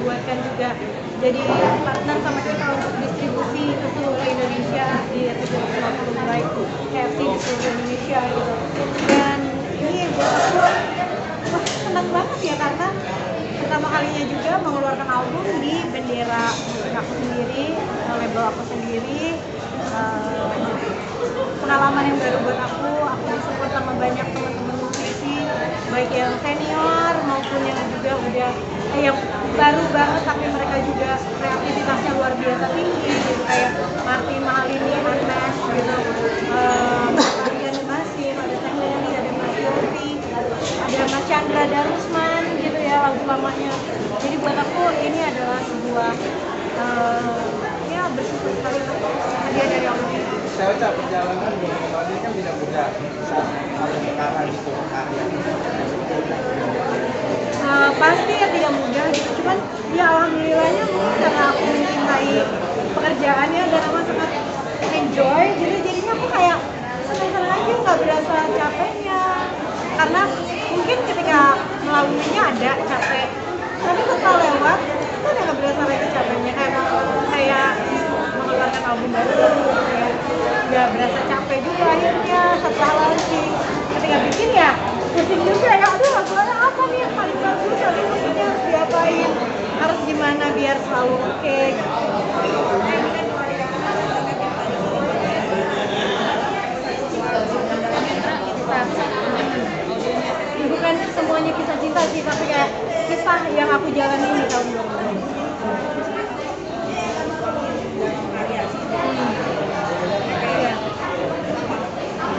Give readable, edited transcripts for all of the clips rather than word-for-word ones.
buatkan juga jadi partner sama kita untuk distribusi ke seluruh Indonesia di 750 gerai KFC di seluruh Indonesia gitu. Dan ini buat aku wah senang banget ya karena pertama kalinya juga mengeluarkan album di bendera musik aku sendiri, label aku sendiri. Pengalaman yang baru buat aku disupport sama banyak teman-teman musisi baik yang senior maupun yang juga udah yang baru banget tapi mereka juga kreativitasnya luar biasa tinggi gitu kayak Martin Mahalini, Anmesh gitu, Rian Basim, ada Teh Leli, ada Mas Yofi, ada Mas Chandra Darusman gitu ya lagu lamanya. Jadi buat aku ini adalah sebuah ya bersyukur sekali hadiah dari Allah. Saya baca perjalanan ini kan tidak mudah saat kalau sekarang gitu karya. Pasti ya tidak mudah gitu, cuman ya alhamdulillahnya mungkin karena aku mencintai pekerjaannya dan aku sangat enjoy, jadi jadinya aku kayak senang-senang aja nggak berasa capeknya karena mungkin ketika melaluinya ada capek tapi setelah lewat itu udah nggak berasa lagi capeknya kayak mengeluarkan album baru ya nggak berasa capek juga akhirnya setelah launching ketika bikin ya pusing juga ya aduh lagunya apa nih yang paling bagus tapi musiknya harus diapain harus gimana biar selalu oke gitu. Bukan semuanya kisah cinta sih tapi kayak kisah yang aku jalani di tahun 2020.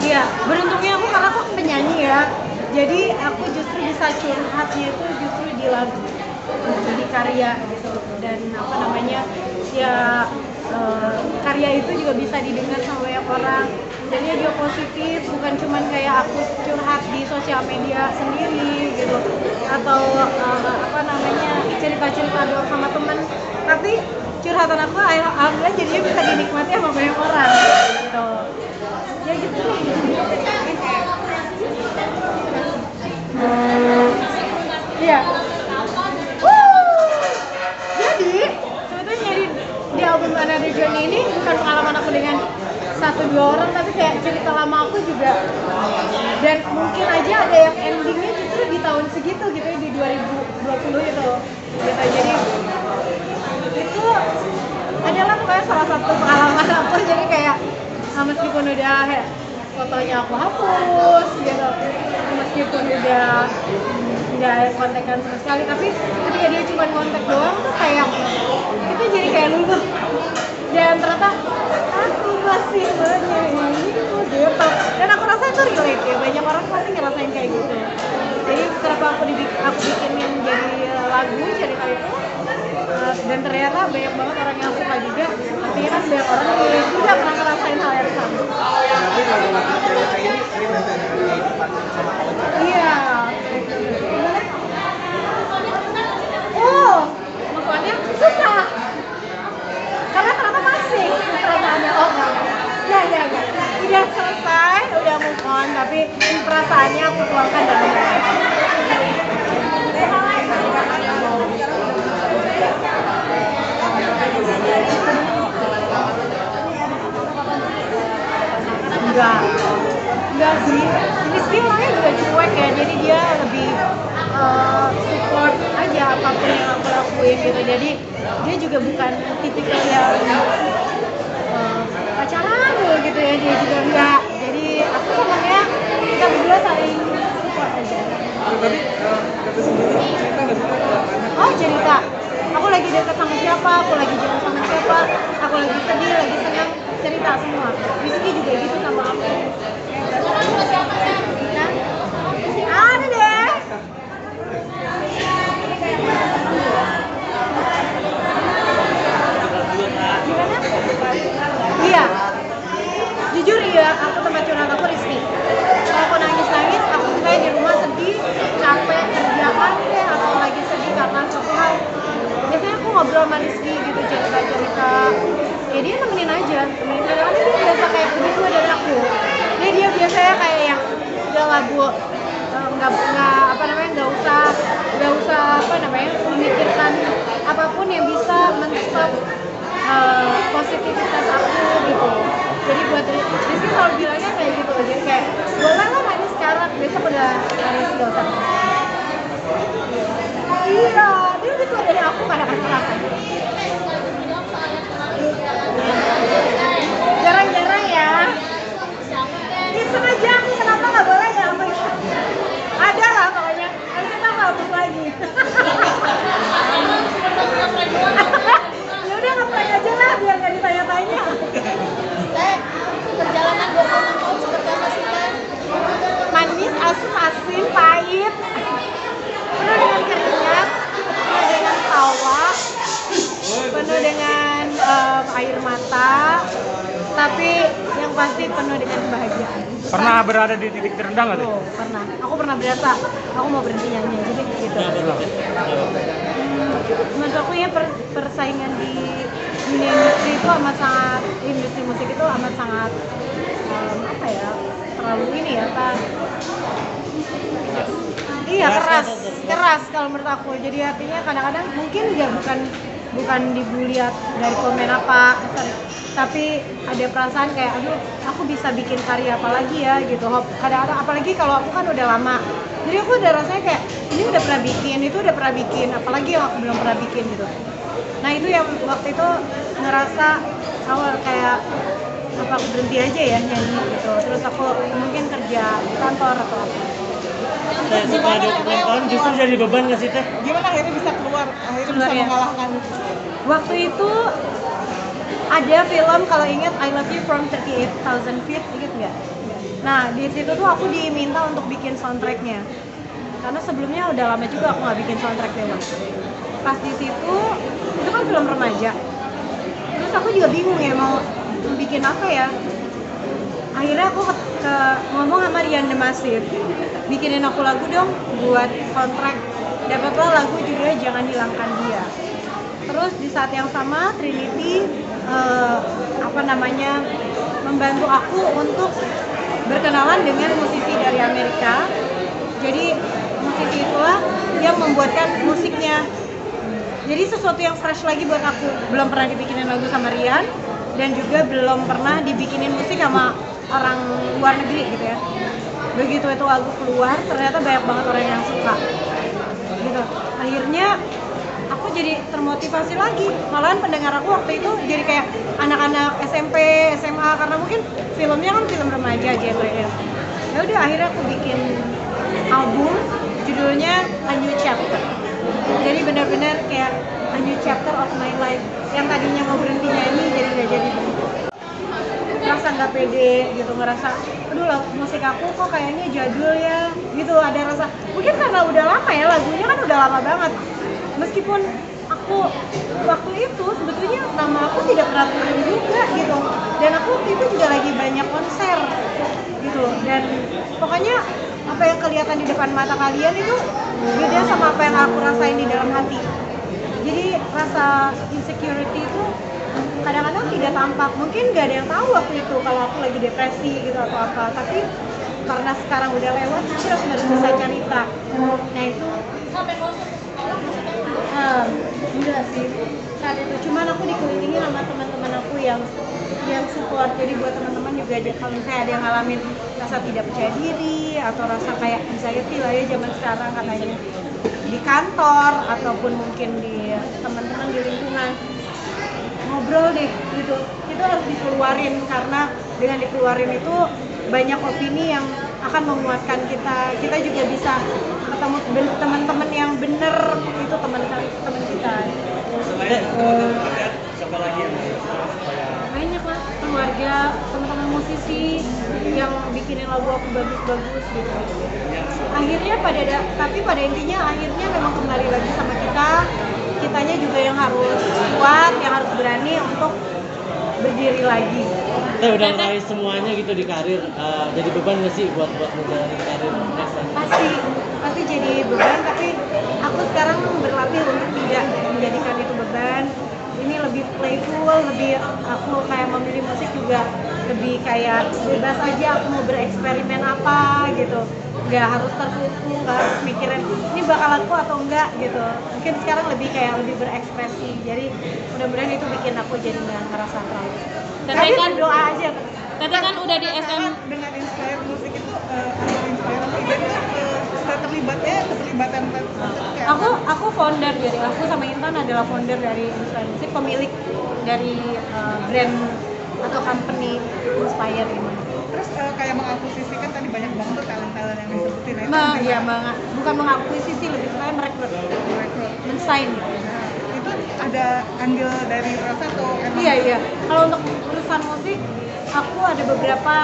Iya, beruntungnya aku karena aku penyanyi ya. Jadi aku justru bisa curhatnya itu justru di lagu, di karya gitu. Dan apa namanya ya karya itu juga bisa didengar sama banyak orang. Jadinya dia positif, bukan cuman kayak aku curhat di sosial media sendiri gitu, atau apa namanya cerita-cerita doang sama temen. Tapi curhatan aku alhamdulillah jadinya bisa dinikmati sama banyak orang gitu. Ya gitu deh. Iya. Jadi sebetulnya di album Another Journey ini bukan pengalaman aku dengan 1-2 orang tapi kayak cerita lama aku juga, dan mungkin aja ada yang endingnya justru di tahun segitu gitu ya, di 2020 itu gitu. Jadi itu adalah pokoknya salah satu pengalaman aku, jadi kayak meskipun udah fotonya aku hapus gitu, meskipun udah nggak kontekan sama sekali, tapi ketika dia cuma kontak doang tuh kayak itu jadi kayak luluh dan ternyata aku masih menyayangi gitu. Dan aku rasa itu relate ya, banyak orang pasti ngerasain kayak gitu. Jadi kenapa aku bikin yang jadi lagu cerita itu, dan ternyata banyak banget orang yang suka juga, artinya kan banyak orang yang juga pernah ngerasain hal yang sama. Jadi lagu-lagu cerita ini relate dengan kehidupan sama kawan. Iya. Oh, maksudnya susah. Karena ternyata masih perasaannya enggak. Udah selesai, udah move on, tapi perasaannya aku tuangkan dalam lagu. Enggak sih, ini orangnya juga cuek ya, jadi dia lebih support aja apapun yang aku lakuin gitu. Jadi dia juga bukan tipikal yang pacaran gitu ya, dia juga enggak. Jadi aku senangnya kita berdua saling support aja. Tapi kata sendiri cerita nggak sih? Oh cerita, aku lagi dekat sama siapa, aku lagi jalan sama siapa, aku lagi sedih, lagi senang, cerita semua. Rizky juga gitu sama aku. Ada deh. Gimana? Iya. Jujur ya, aku tempat curhat aku Rizky. Kalau aku nangis, aku kayak di rumah sedih, capek kerjaan deh, atau lagi sedih karena suatu hal. Biasanya aku ngobrol sama Rizky gitu, cerita-cerita. Ya dia nemenin aja, karena dia biasa kayak begitu dari aku. Jadi dia biasanya kayak yang udah lah bu, nggak apa namanya nggak usah memikirkan apa yang bisa men-stop positivitas aku gitu. Jadi buat Rizky selalu bilangnya kayak gitu, jadi kayak boleh lah main sekarang, besok udah harus gak usah. Iya, dia lebih tua dari aku kadang-kadang. Jarang-jarang ya. Iseng aja aku, kenapa nggak boleh ya? Apa itu? Ada lah pokoknya. Nanti kita hapus lagi. Ya udah ngapain aja lah biar nggak ditanya-tanya. Perjalanan 26 tahun seperti apa sih, Teh? Manis, asam, asin, pahit. Penuh dengan keringat, penuh dengan tawa, penuh dengan air mata, tapi yang pasti penuh dengan kebahagiaan. Pernah berada di titik terendah nggak tuh? Oh, pernah. Aku pernah berasa aku mau berhenti nyanyi, jadi gitu. Menurut aku ya persaingan di dunia industri itu amat sangat, industri musik itu amat sangat apa ya, terlalu ini ya Pak. Iya, keras kalau menurut aku. Jadi artinya kadang-kadang mungkin ya bukan dibully dari komen apa, tapi ada perasaan kayak aduh aku bisa bikin karya apa lagi ya gitu. Kadang-kadang apalagi kalau aku kan udah lama, jadi aku udah rasanya kayak ini udah pernah bikin, itu udah pernah bikin, apalagi yang aku belum pernah bikin gitu. Nah itu yang waktu itu ngerasa awal kayak apa aku berhenti aja ya nyanyi gitu, terus aku mungkin kerja di kantor atau apa. Setelah 26 tahun justru jadi beban nggak sih Teh? Gimana akhirnya bisa keluar bisa ya. mengalahkan? Waktu itu ada film kalau ingat I Love You from 38,000 Feet, ingat nggak? Nah di situ tuh aku diminta untuk bikin soundtracknya, karena sebelumnya udah lama juga aku nggak bikin soundtrack film. Pas di situ itu kan film remaja, terus aku juga bingung ya mau bikin apa ya. Akhirnya aku ngomong sama Rian The Massive, bikinin aku lagu dong buat soundtrack. Dapatlah lagu judulnya Jangan Hilangkan Dia. Terus di saat yang sama Trinity membantu aku untuk berkenalan dengan musisi dari Amerika. Jadi musisi itulah yang membuatkan musiknya. Jadi sesuatu yang fresh lagi buat aku. Belum pernah dibikinin lagu sama Rian, dan juga belum pernah dibikinin musik sama orang luar negeri gitu ya. Begitu itu lagu keluar, ternyata banyak banget orang yang suka gitu. Akhirnya aku jadi termotivasi lagi. Malahan pendengar aku waktu itu jadi kayak anak-anak SMP, SMA, karena mungkin filmnya kan film remaja genre ya. Ya udah akhirnya aku bikin album judulnya A New Chapter. Jadi benar-benar kayak a new chapter of my life. Yang tadinya mau berhenti nyanyi jadi nggak jadi berhenti. Ngerasa nggak pede gitu, ngerasa aduh musik aku kok kayaknya jadul ya gitu, ada rasa mungkin karena udah lama ya, lagunya kan udah lama banget. Meskipun aku waktu itu sebetulnya nama aku tidak pernah turun juga gitu, dan aku waktu itu juga lagi banyak konser gitu, dan pokoknya apa yang kelihatan di depan mata kalian itu beda sama apa yang aku rasain di dalam hati. Jadi rasa insecurity itu kadang-kadang tidak tampak, mungkin gak ada yang tahu waktu itu kalau aku lagi depresi gitu atau apa, tapi karena sekarang udah lewat, aku harus bisa cerita. Nah itu enggak sih saat itu, cuman aku dikelilingi sama teman-teman aku yang support. Jadi buat teman-teman juga kalau misalnya ada yang ngalamin rasa tidak percaya diri atau rasa kayak anxiety lah ya zaman sekarang katanya, di kantor ataupun mungkin di teman-teman di lingkungan, ngobrol deh gitu, itu harus dikeluarin, karena dengan dikeluarin itu banyak opini yang akan menguatkan kita juga bisa ketemu teman-teman yang bener, itu teman kita. Siapa lagi yang Banyak lah, keluarga, teman-teman musisi yang bikinin lagu aku bagus-bagus gitu. Akhirnya tapi pada intinya akhirnya memang kembali lagi sama kitanya juga yang harus kuat, yang harus berani untuk berdiri lagi. Teh udah meraih semuanya gitu di karir, jadi beban nggak sih buat menjalani karir next? Pasti jadi beban, tapi aku sekarang berlatih untuk tidak menjadikan itu beban. Ini lebih playful, lebih aku kayak memilih musik juga lebih kayak bebas aja aku mau bereksperimen apa gitu, nggak harus tertutup, nggak harus mikirin ini bakal laku atau enggak gitu. Mungkin sekarang lebih kayak lebih berekspresi, jadi mudah-mudahan itu bikin aku jadi nggak ngerasa terlalu. Tapi kan berdoa aja. Teteh kan udah di SM. Dengan inspire musik itu atau inspire ide keterlibatan kayak Aku founder dari, aku sama Intan adalah founder dari Inspire Music, pemilik dari brand atau company Inspire ini. terus kayak mengakuisisikan tadi banyak banget tuh talent-talent yang disebutin itu Bukan mengakuisisi, lebih supaya merekrut, mensign gitu. Nah, itu ada andil dari Rosa atau emang Iya. Kalau untuk urusan musik, aku ada beberapa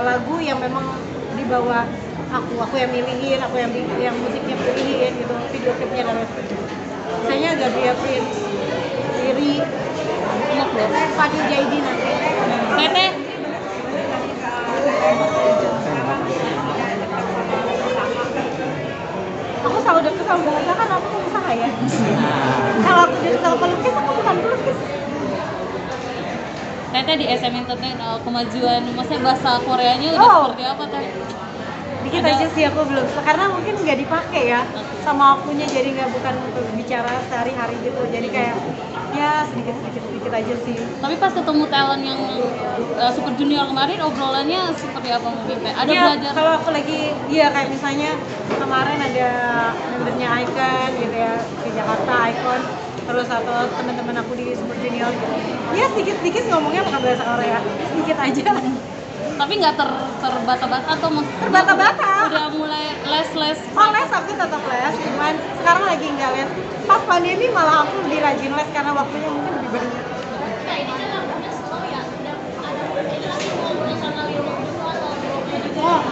lagu yang memang dibawa aku yang milihin, aku yang musiknya pilihin gitu, video klipnya dan lain sebagainya. Misalnya Gabriel Prince, Riri, Fadil Jaidi nanti. Teteh Aku selalu deket sama bahasa kan aku pengusaha ya. Kalau aku deket sama pelukis, aku bukan pelukis. Teteh di SM Entertainment kemajuan maksudnya bahasa Koreanya udah Oh. seperti apa teh? Dikit aja sih aku belum, karena mungkin nggak dipakai ya sama akunya, jadi nggak bukan untuk bicara sehari-hari gitu, jadi kayak ya sedikit aja sih. Tapi pas ketemu talent yang Super Junior kemarin obrolannya seperti apa mungkin teh? Ada Iya, belajar? kalau aku lagi, kayak misalnya kemarin ada membernya Icon gitu ya, di Jakarta Icon, terus atau teman-teman aku di Super Junior gitu. Ya sedikit ngomongnya pakai bahasa Korea, sedikit aja. Tapi nggak terbata-bata atau Terbata-bata. udah mulai les Oh les, aku tetap les, cuman sekarang lagi nggak les. Pas pandemi malah aku lebih rajin les karena waktunya mungkin lebih banyak. Oh,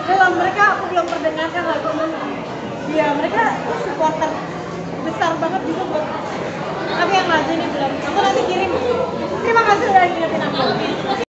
belum, mereka aku belum perdengarkan lagu mana. Iya, mereka supporter besar banget juga buat. Tapi yang lagu ini belum. Aku nanti kirim. Terima kasih udah ingetin aku.